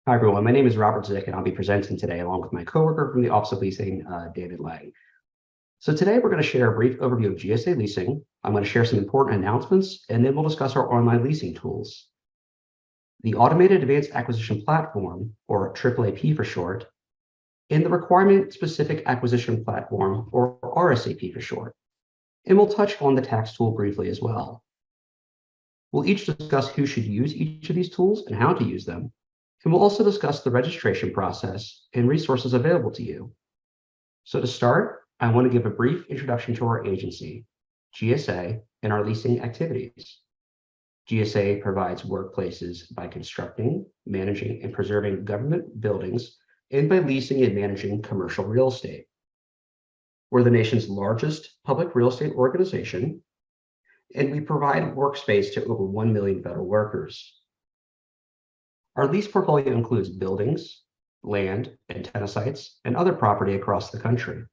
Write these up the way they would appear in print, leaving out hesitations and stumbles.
Hi, everyone. My name is Robert Zick, and I'll be presenting today along with my coworker from the Office of Leasing, David Lang. So today we're going to share a brief overview of GSA leasing. I'm going to share some important announcements, and then we'll discuss our online leasing tools. The Automated Advanced Acquisition Platform, or AAAP for short, and the Requirement Specific Acquisition Platform, or RSAP for short. And we'll touch on the tax tool briefly as well. We'll each discuss who should use each of these tools and how to use them. And we'll also discuss the registration process and resources available to you. So to start, I want to give a brief introduction to our agency, GSA, and our leasing activities. GSA provides workplaces by constructing, managing, and preserving government buildings and by leasing and managing commercial real estate. We're the nation's largest public real estate organization, and we provide workspace to over 1 million federal workers. Our lease portfolio includes buildings, land, antenna sites, and other property across the country.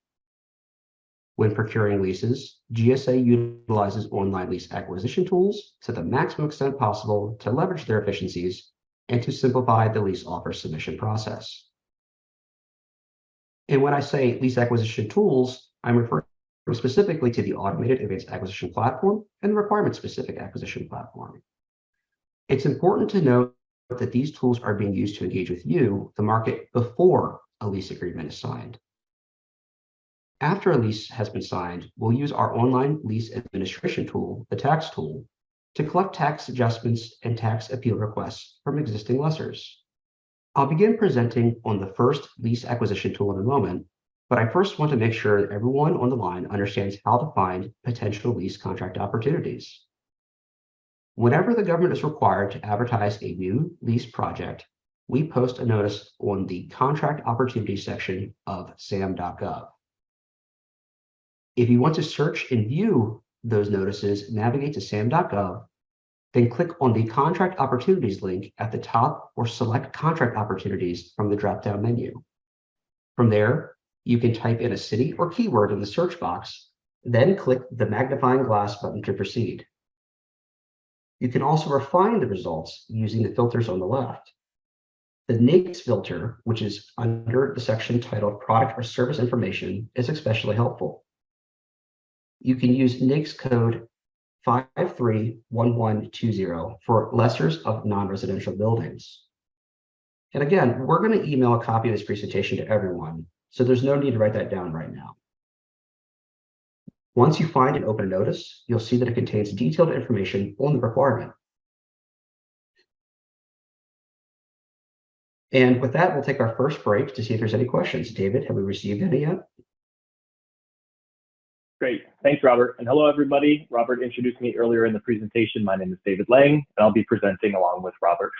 When procuring leases, GSA utilizes online lease acquisition tools to the maximum extent possible to leverage their efficiencies and to simplify the lease offer submission process. And when I say lease acquisition tools, I'm referring specifically to the Automated Advanced Acquisition Platform and the Requirement Specific Acquisition Platform. It's important to note that these tools are being used to engage with you, the market, before a lease agreement is signed. After a lease has been signed, we'll use our online lease administration tool, the tax tool, to collect tax adjustments and tax appeal requests from existing lessors. I'll begin presenting on the first lease acquisition tool in a moment, but I first want to make sure that everyone on the line understands how to find potential lease contract opportunities. Whenever the government is required to advertise a new lease project, we post a notice on the Contract Opportunities section of sam.gov. If you want to search and view those notices, navigate to sam.gov, then click on the Contract Opportunities link at the top or select Contract Opportunities from the drop-down menu. From there, you can type in a city or keyword in the search box, then click the magnifying glass button to proceed. You can also refine the results using the filters on the left. The NAICS filter, which is under the section titled Product or Service Information, is especially helpful. You can use NAICS code 531120 for lessors of non-residential buildings. And again, we're going to email a copy of this presentation to everyone, so there's no need to write that down right now. Once you find and open a notice, you'll see that it contains detailed information on the requirement. And with that, we'll take our first break to see if there's any questions. David, have we received any yet? Great. Thanks, Robert. And hello, everybody. Robert introduced me earlier in the presentation. My name is David Lang, and I'll be presenting along with Robert.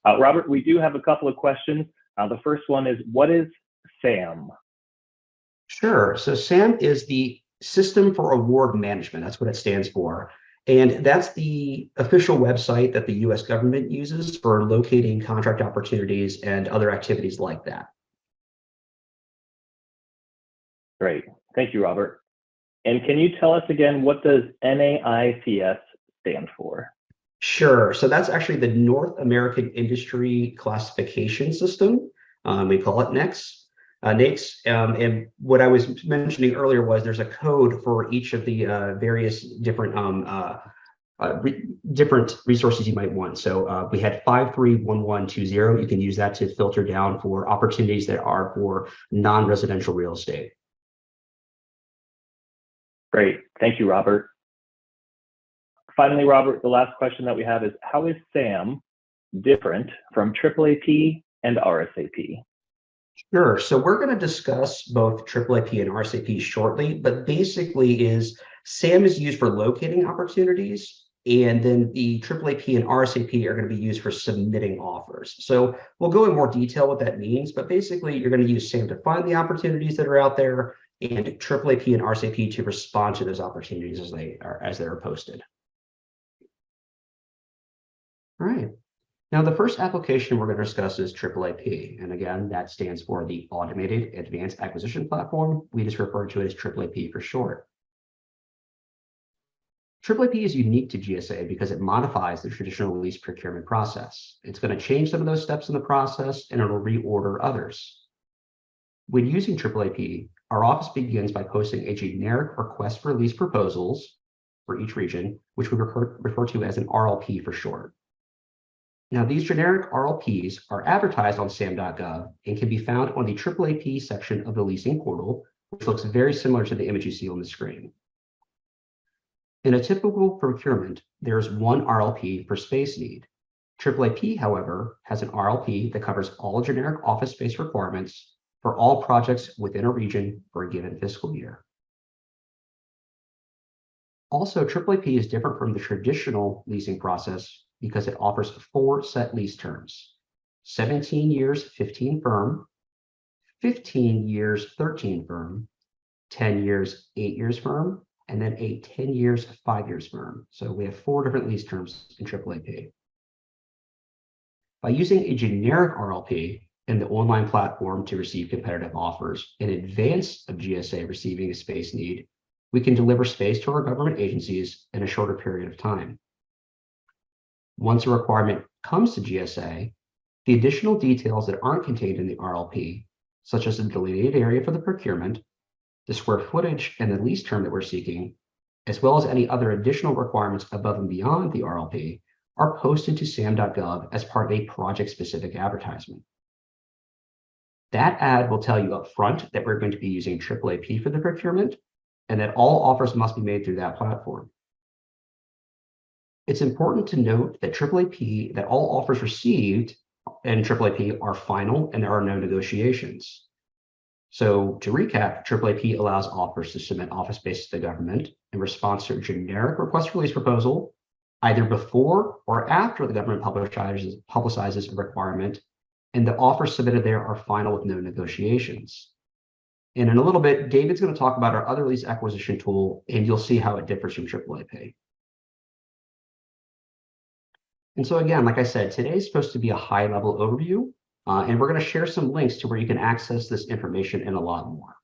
Robert, we do have a couple of questions. The first one is, what is SAM? Sure. So SAM is the System for Award Management. That's what it stands for. And that's the official website that the US government uses for locating contract opportunities and other activities like that. Great. Thank you, Robert. And can you tell us again, what does NAICS stand for? Sure. So that's actually the North American Industry Classification System. We call it NAICS. And what I was mentioning earlier was there's a code for each of the various different different resources you might want. So we had 531120. You can use that to filter down for opportunities that are for non-residential real estate. Great. Thank you, Robert. Finally, Robert, the last question that we have is, how is SAM different from AAAP and RSAP? Sure. So we're going to discuss both AAAP and RSAP shortly, but basically SAM is used for locating opportunities, and then the AAAP and RSAP are going to be used for submitting offers. So we'll go in more detail what that means, but basically you're going to use SAM to find the opportunities that are out there, and AAAP and RSAP to respond to those opportunities as they are posted. All right. Now, the first application we're going to discuss is AAAP. And again, that stands for the Automated Advanced Acquisition Platform. We just refer to it as AAAP for short. AAAP is unique to GSA because it modifies the traditional lease procurement process. It's going to change some of those steps in the process, and it'll reorder others. When using AAAP, our office begins by posting a generic request for lease proposals for each region, which we refer to as an RLP for short. Now, these generic RLPs are advertised on SAM.gov and can be found on the AAAP section of the leasing portal, which looks very similar to the image you see on the screen. In a typical procurement, there is one RLP per space need. AAAP, however, has an RLP that covers all generic office space requirements for all projects within a region for a given fiscal year. Also, AAAP is different from the traditional leasing process because it offers 4 set lease terms: 17 years, 15 firm, 15 years, 13 firm, 10 years, 8 years firm, and then a 10 years, 5 years firm. So we have 4 different lease terms in AAAP. By using a generic RLP in the online platform to receive competitive offers in advance of GSA receiving a space need, we can deliver space to our government agencies in a shorter period of time. Once a requirement comes to GSA, the additional details that aren't contained in the RLP, such as the delineated area for the procurement, the square footage, and the lease term that we're seeking, as well as any other additional requirements above and beyond the RLP, are posted to SAM.gov as part of a project-specific advertisement. That ad will tell you up front that we're going to be using AAAP for the procurement, and that all offers must be made through that platform. It's important to note that that all offers received in AAAP are final and there are no negotiations. So to recap, AAAP allows offers to submit office space to the government in response to a generic request for lease proposal, either before or after the government publicizes a requirement, and the offers submitted there are final with no negotiations. And in a little bit, David's going to talk about our other lease acquisition tool, and you'll see how it differs from AAAP. And so again, like I said, today is supposed to be a high-level overview, and we're going to share some links to where you can access this information and a lot more.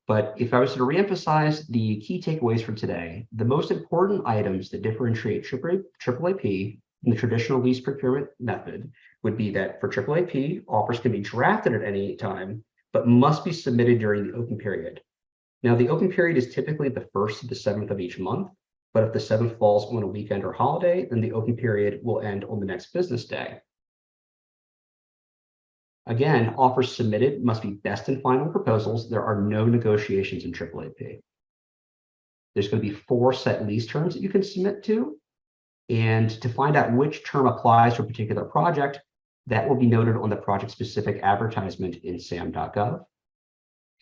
But if I was to reemphasize the key takeaways from today, the most important items that differentiate AAAP from the traditional lease procurement method would be that for AAAP, offers can be drafted at any time, but must be submitted during the open period. Now, the open period is typically the 1st to the 7th of each month, but if the 7th falls on a weekend or holiday, then the open period will end on the next business day. Again, offers submitted must be best and final proposals. There are no negotiations in AAAP. There's going to be 4 set lease terms that you can submit to. And to find out which term applies to a particular project, that will be noted on the project-specific advertisement in SAM.gov.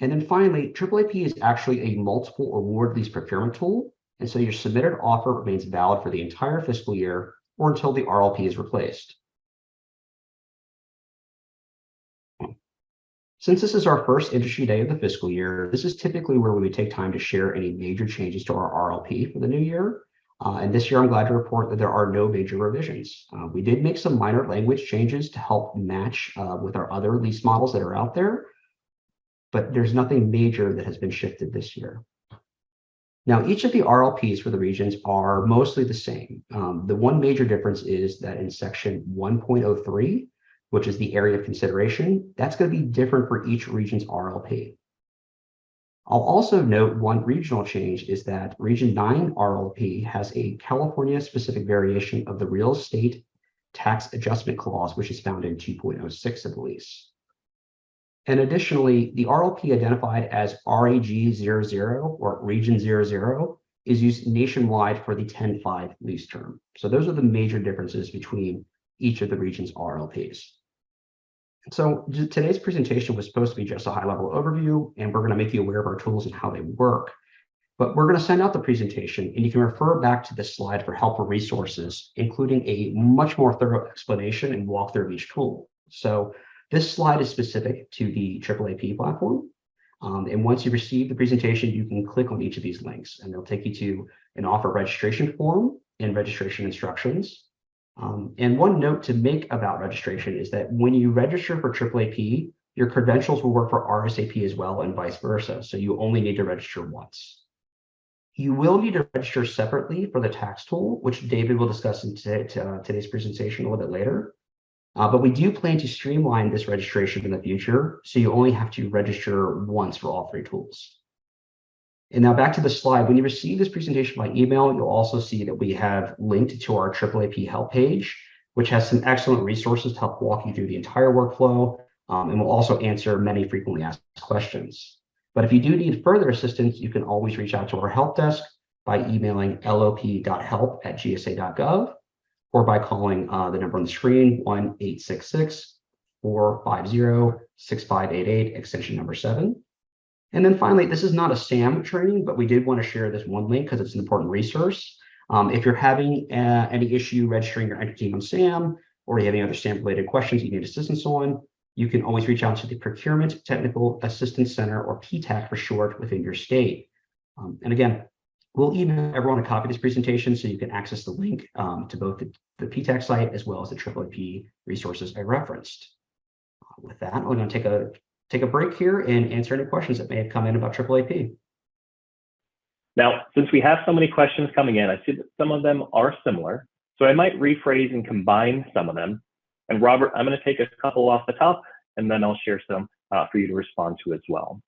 And then finally, AAAP is actually a multiple award lease procurement tool. And so your submitted offer remains valid for the entire fiscal year or until the RLP is replaced. Since this is our first industry day of the fiscal year, this is typically where we would take time to share any major changes to our RLP for the new year. And this year, I'm glad to report that there are no major revisions. We did make some minor language changes to help match with our other lease models that are out there, but there's nothing major that has been shifted this year. Now, each of the RLPs for the regions are mostly the same. The one major difference is that in section 1.03, which is the area of consideration, that's going to be different for each region's RLP. I'll also note one regional change is that Region 9 RLP has a California-specific variation of the real estate tax adjustment clause, which is found in 2.06 of the lease. And additionally, the RLP identified as RAG00 or Region 00 is used nationwide for the 10-5 lease term. So those are the major differences between each of the region's RLPs. So today's presentation was supposed to be just a high-level overview, and we're going to make you aware of our tools and how they work. But we're going to send out the presentation, and you can refer back to this slide for helpful resources, including a much more thorough explanation and walkthrough of each tool. So this slide is specific to the AAAP platform. And once you receive the presentation, you can click on each of these links, and they'll take you to an offer registration form and registration instructions. And one note to make about registration is that when you register for AAAP, your credentials will work for RSAP as well and vice versa. So you only need to register once. You will need to register separately for the tax tool, which David will discuss in today's presentation a little bit later. But we do plan to streamline this registration in the future, so you only have to register once for all three tools. And now back to the slide. When you receive this presentation by email, you'll also see that we have linked to our AAAP help page, which has some excellent resources to help walk you through the entire workflow, and will also answer many frequently asked questions. But if you do need further assistance, you can always reach out to our help desk by emailing lop.help@gsa.gov or by calling the number on the screen, 1-866-450-6588, extension number 7. And then finally, this is not a SAM training, but we did want to share this one link because it's an important resource. If you're having any issue registering your entity on SAM, or you have any other SAM-related questions you need assistance on, you can always reach out to the Procurement Technical Assistance Center, or PTAC for short, within your state. And again, we'll email everyone a copy of this presentation so you can access the link to both the PTAC site as well as the AAAP resources I referenced. With that, I'm going to take a break here and answer any questions that may have come in about AAAP. Now, since we have so many questions coming in, I see that some of them are similar, so I might rephrase and combine some of them. And Robert, I'm going to take a couple off the top, and then I'll share some for you to respond to as well.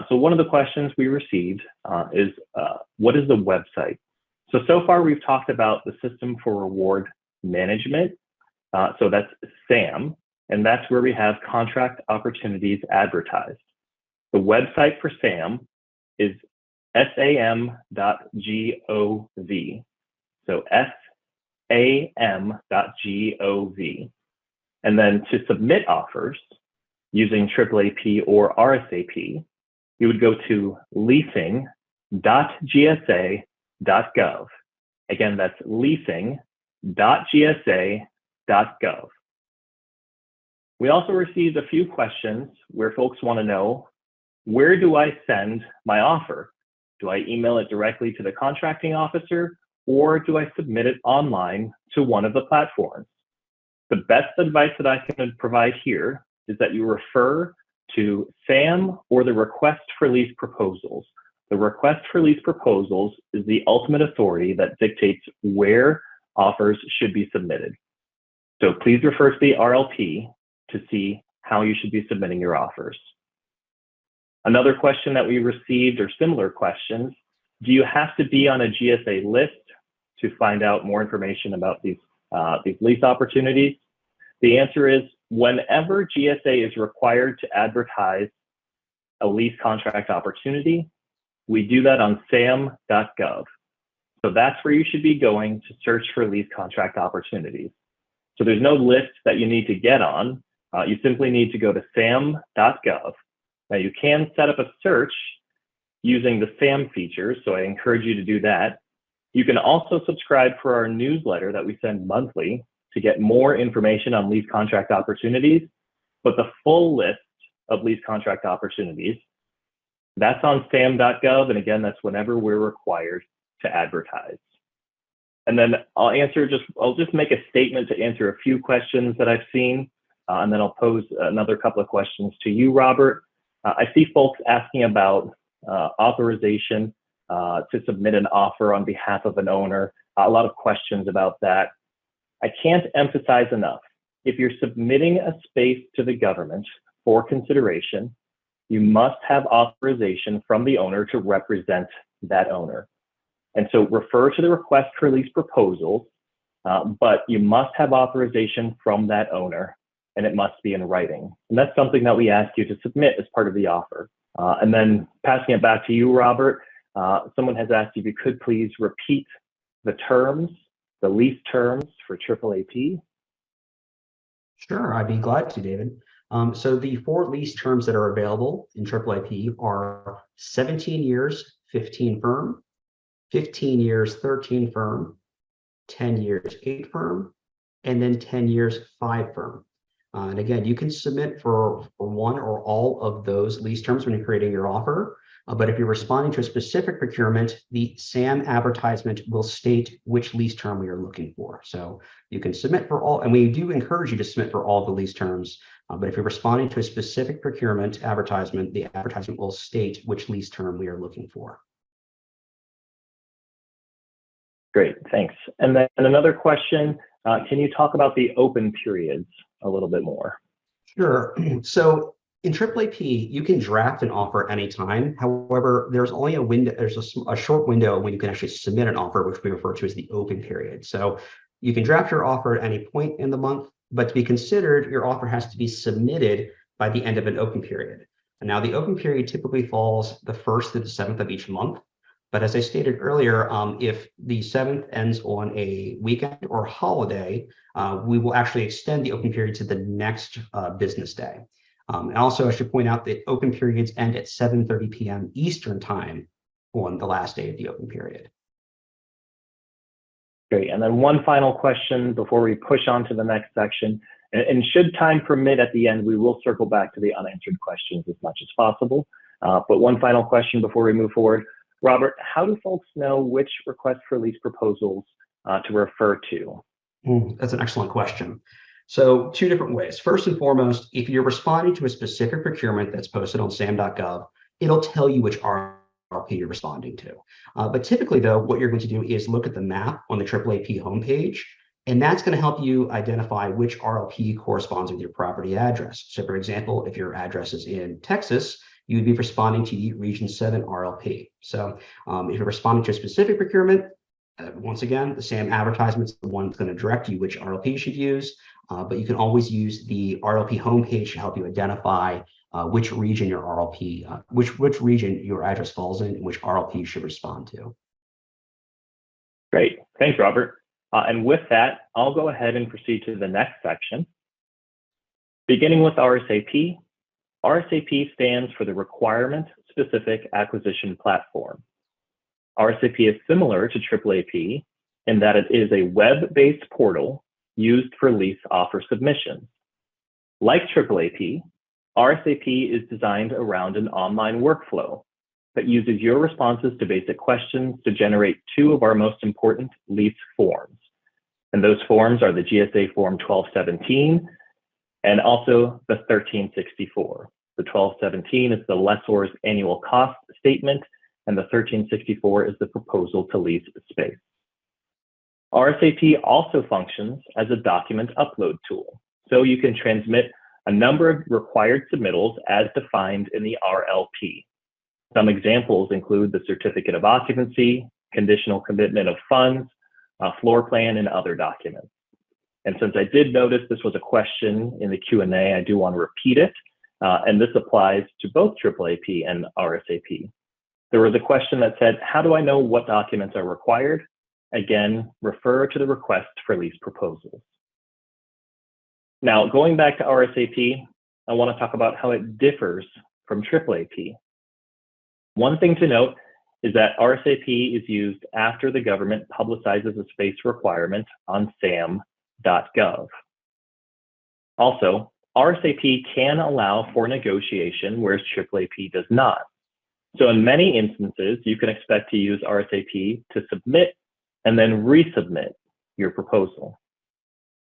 So one of the questions we received is, what is the website? So far we've talked about the System for Reward Management. So that's SAM, and that's where we have contract opportunities advertised. The website for SAM is sam.gov. So sam.gov. And then to submit offers using AAAP or RSAP, you would go to leasing.gsa.gov. Again, that's leasing.gsa.gov. We also received a few questions where folks want to know, where do I send my offer? Do I email it directly to the contracting officer, or do I submit it online to one of the platforms? The best advice that I can provide here is that you refer to SAM or the Request for Lease Proposals. The Request for Lease Proposals is the ultimate authority that dictates where offers should be submitted. So please refer to the RLP to see how you should be submitting your offers. Another question that we received, or similar questions, do you have to be on a GSA list to find out more information about these lease opportunities? The answer is, whenever GSA is required to advertise a lease contract opportunity, we do that on sam.gov. So that's where you should be going to search for lease contract opportunities. So there's no list that you need to get on. You simply need to go to sam.gov. Now you can set up a search using the SAM features, so I encourage you to do that. You can also subscribe for our newsletter that we send monthly to get more information on lease contract opportunities, but the full list of lease contract opportunities, that's on sam.gov, and again, that's whenever we're required to advertise. And then I'll just make a statement to answer a few questions that I've seen, and then I'll pose another couple of questions to you, Robert. I see folks asking about authorization to submit an offer on behalf of an owner. A lot of questions about that. I can't emphasize enough, if you're submitting a space to the government for consideration, you must have authorization from the owner to represent that owner. And so refer to the Request for Lease Proposals, but you must have authorization from that owner, and it must be in writing. And that's something that we ask you to submit as part of the offer. And then passing it back to you, Robert, someone has asked if you could please repeat the terms, the lease terms for AAAP. Sure, I'd be glad to, David. So the 4 lease terms that are available in AAAP are 17 years, 15 firm, 15 years, 13 firm, 10 years, 8 firm, and then 10 years, 5 firm. And again, you can submit for one or all of those lease terms when you're creating your offer. But if you're responding to a specific procurement, the SAM advertisement will state which lease term we are looking for. So you can submit for all, and we do encourage you to submit for all the lease terms. But if you're responding to a specific procurement advertisement, the advertisement will state which lease term we are looking for. Great, thanks. And then another question, can you talk about the open periods a little bit more? Sure. So in AAAP, you can draft an offer anytime. However, there's only a window, there's a short window when you can actually submit an offer, which we refer to as the open period. So you can draft your offer at any point in the month, but to be considered, your offer has to be submitted by the end of an open period. And now the open period typically falls the 1st to the 7th of each month. But as I stated earlier, if the 7th ends on a weekend or holiday, we will actually extend the open period to the next business day. And also, I should point out that open periods end at 7:30 p.m. Eastern time on the last day of the open period. Great. And then one final question before we push on to the next section. And should time permit at the end, we will circle back to the unanswered questions as much as possible. But one final question before we move forward. Robert, how do folks know which request for lease proposals to refer to? That's an excellent question. So 2 different ways. First and foremost, if you're responding to a specific procurement that's posted on sam.gov, it'll tell you which RLP you're responding to. But typically, though, what you're going to do is look at the map on the AAAP homepage, and that's going to help you identify which RLP corresponds with your property address. So for example, if your address is in Texas, you'd be responding to the Region 7 RLP. So if you're responding to a specific procurement, once again, the SAM advertisement is the one that's going to direct you which RLP you should use, but you can always use the RLP homepage to help you identify which region your RLP, which region your address falls in, and which RLP you should respond to. Great, thanks, Robert. And with that, I'll go ahead and proceed to the next section. Beginning with RSAP, RSAP stands for the Requirement Specific Acquisition Platform. RSAP is similar to AAAP in that it is a web-based portal used for lease offer submissions. Like AAAP, RSAP is designed around an online workflow that uses your responses to basic questions to generate 2 of our most important lease forms. And those forms are the GSA Form 1217 and also the 1364. The 1217 is the lessor's annual cost statement, and the 1364 is the proposal to lease space. RSAP also functions as a document upload tool, so you can transmit a number of required submittals as defined in the RLP. Some examples include the certificate of occupancy, conditional commitment of funds, floor plan, and other documents. And since I did notice this was a question in the Q&A, I do want to repeat it, and this applies to both AAAP and RSAP. There was a question that said, how do I know what documents are required? Again, refer to the request for lease proposals. Now, going back to RSAP, I want to talk about how it differs from AAAP. One thing to note is that RSAP is used after the government publicizes a space requirement on sam.gov. Also, RSAP can allow for negotiation, whereas AAAP does not. So in many instances, you can expect to use RSAP to submit and then resubmit your proposal.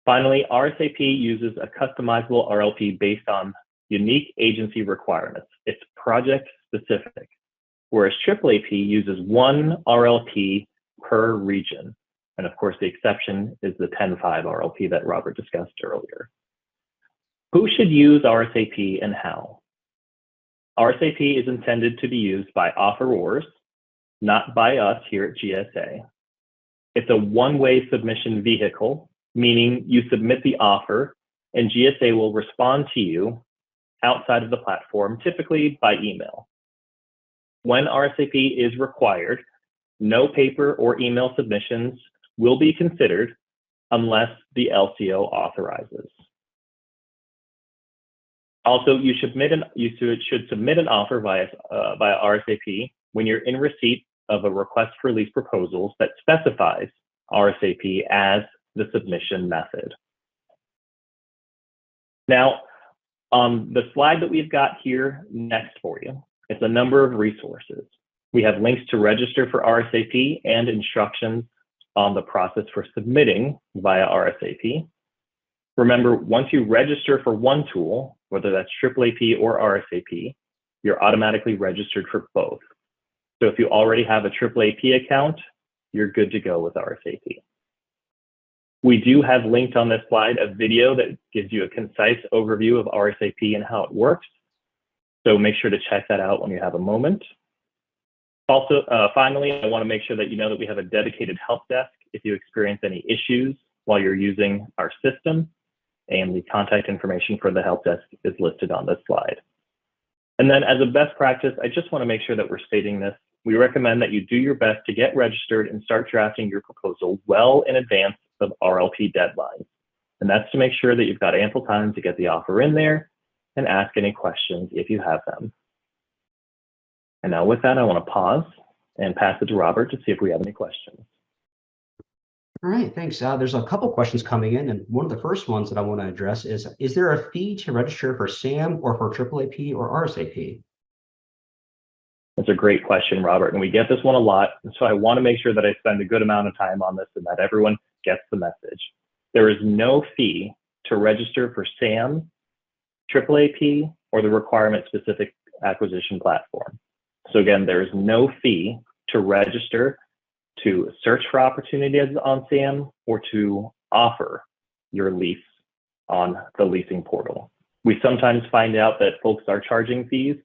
Finally, RSAP uses a customizable RLP based on unique agency requirements. It's project specific, whereas AAAP uses one RLP per region. And of course, the exception is the 10.5 RLP that Robert discussed earlier. Who should use RSAP and how? RSAP is intended to be used by offerors, not by us here at GSA. It's a one-way submission vehicle, meaning you submit the offer and GSA will respond to you outside of the platform, typically by email. When RSAP is required, no paper or email submissions will be considered unless the LCO authorizes. Also, you should submit an offer via RSAP when you're in receipt of a request for lease proposals that specifies RSAP as the submission method. Now, on the slide that we've got here next for you, it's a number of resources. We have links to register for RSAP and instructions on the process for submitting via RSAP. Remember, once you register for one tool, whether that's AAAP or RSAP, you're automatically registered for both. So if you already have a AAAP account, you're good to go with RSAP. We do have linked on this slide a video that gives you a concise overview of RSAP and how it works. So make sure to check that out when you have a moment. Also, finally, I want to make sure that you know that we have a dedicated help desk if you experience any issues while you're using our system, and the contact information for the help desk is listed on this slide. And then as a best practice, I just want to make sure that we're stating this. We recommend that you do your best to get registered and start drafting your proposal well in advance of RLP deadlines. And that's to make sure that you've got ample time to get the offer in there and ask any questions if you have them. And now with that, I want to pause and pass it to Robert to see if we have any questions. All right, thanks. There's a couple questions coming in, and one of the first ones that I want to address is there a fee to register for SAM or for AAAP or RSAP? That's a great question, Robert, and we get this one a lot, and so I want to make sure that I spend a good amount of time on this and that everyone gets the message. There is no fee to register for SAM, AAAP, or the requirement-specific acquisition platform. So again, there is no fee to register, to search for opportunities on SAM, or to offer your lease on the leasing portal. We sometimes find out that folks are charging fees.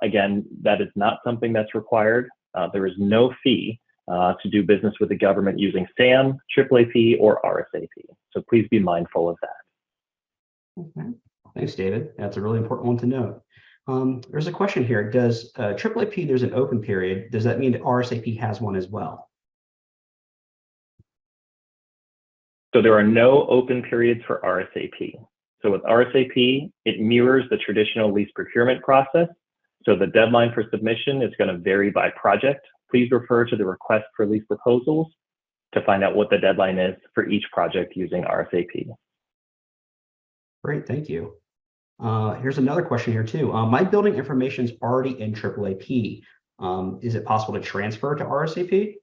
Again, that is not something that's required. There is no fee to do business with the government using SAM, AAAP, or RSAP. So please be mindful of that. Okay. Thanks, David. That's a really important one to note. There's a question here. Does AAAP, there's an open period, does that mean that RSAP has one as well? So there are no open periods for RSAP. So with RSAP, it mirrors the traditional lease procurement process. So the deadline for submission is going to vary by project. Please refer to the request for lease proposals to find out what the deadline is for each project using RSAP. Great, thank you. Here's another question here too. My building information is already in AAAP. Is it possible to transfer to RSAP?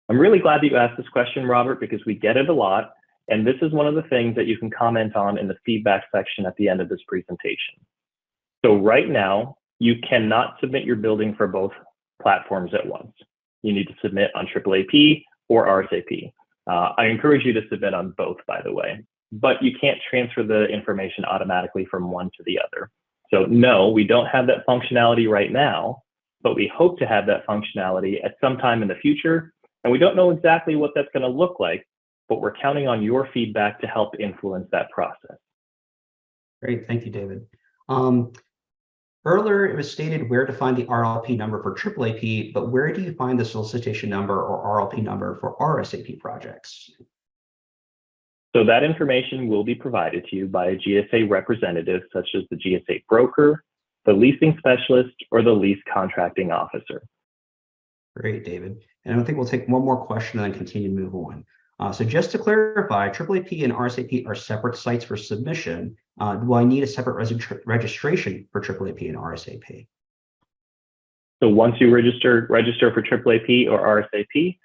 I'm really glad that you asked this question, Robert, because we get it a lot. And this is one of the things that you can comment on in the feedback section at the end of this presentation. So right now, you cannot submit your building for both platforms at once. You need to submit on AAAP or RSAP. I encourage you to submit on both, by the way, but you can't transfer the information automatically from one to the other. So no, we don't have that functionality right now, but we hope to have that functionality at some time in the future. And we don't know exactly what that's going to look like, but we're counting on your feedback to help influence that process. Great, thank you, David. Earlier, it was stated where to find the RLP number for AAAP, but where do you find the solicitation number or RLP number for RSAP projects? So that information will be provided to you by a GSA representative, such as the GSA broker, the leasing specialist, or the lease contracting officer. Great, David. And I think we'll take one more question and then continue to move on. So just to clarify, AAAP and RSAP are separate sites for submission. Do I need a separate registration for AAAP and RSAP? So once you register for AAAP or RSAP,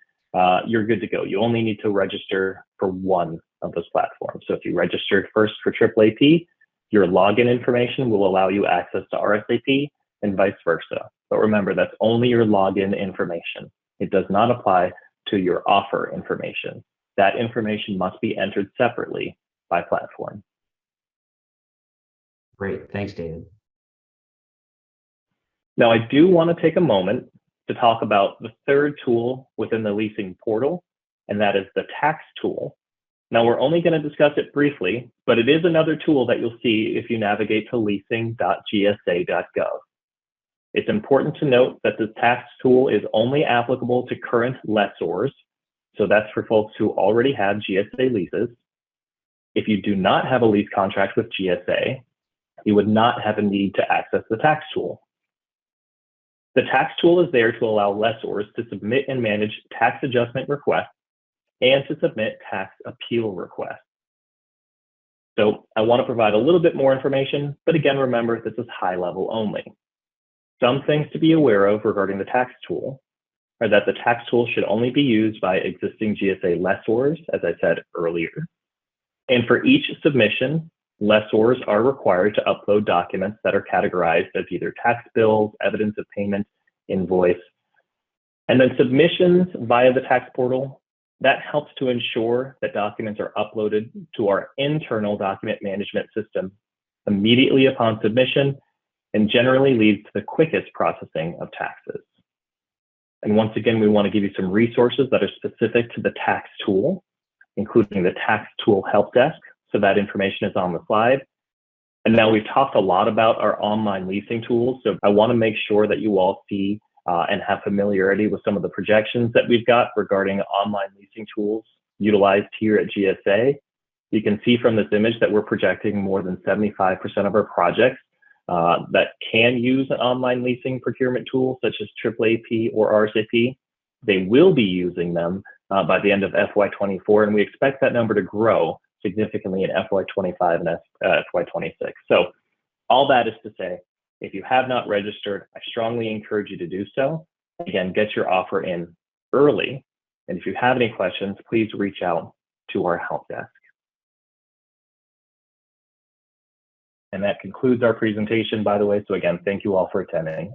you're good to go. You only need to register for one of those platforms. So if you registered first for AAAP, your login information will allow you access to RSAP and vice versa. But remember, that's only your login information. It does not apply to your offer information. That information must be entered separately by platform. Great, thanks, David. Now, I do want to take a moment to talk about the third tool within the leasing portal, and that is the tax tool. Now, we're only going to discuss it briefly, but it is another tool that you'll see if you navigate to leasing.gsa.gov. It's important to note that the tax tool is only applicable to current lessors. So that's for folks who already have GSA leases. If you do not have a lease contract with GSA, you would not have a need to access the tax tool. The tax tool is there to allow lessors to submit and manage tax adjustment requests and to submit tax appeal requests. So I want to provide a little bit more information, but again, remember, this is high level only. Some things to be aware of regarding the tax tool are that the tax tool should only be used by existing GSA lessors, as I said earlier. And for each submission, lessors are required to upload documents that are categorized as either tax bills, evidence of payment, invoice, And then submissions via the tax portal, that helps to ensure that documents are uploaded to our internal document management system immediately upon submission, and generally leads to the quickest processing of taxes. And once again, we want to give you some resources that are specific to the tax tool, including the tax tool help desk. So that information is on the slide. And now we've talked a lot about our online leasing tools. So I want to make sure that you all see and have familiarity with some of the projections that we've got regarding online leasing tools utilized here at GSA. You can see from this image that we're projecting more than 75% of our projects that can use an online leasing procurement tool, such as AAAP or RSAP. They will be using them by the end of FY24, and we expect that number to grow significantly in FY25 and FY26. So all that is to say, if you have not registered, I strongly encourage you to do so. Again, get your offer in early. And if you have any questions, please reach out to our help desk. And that concludes our presentation, by the way. So again, thank you all for attending.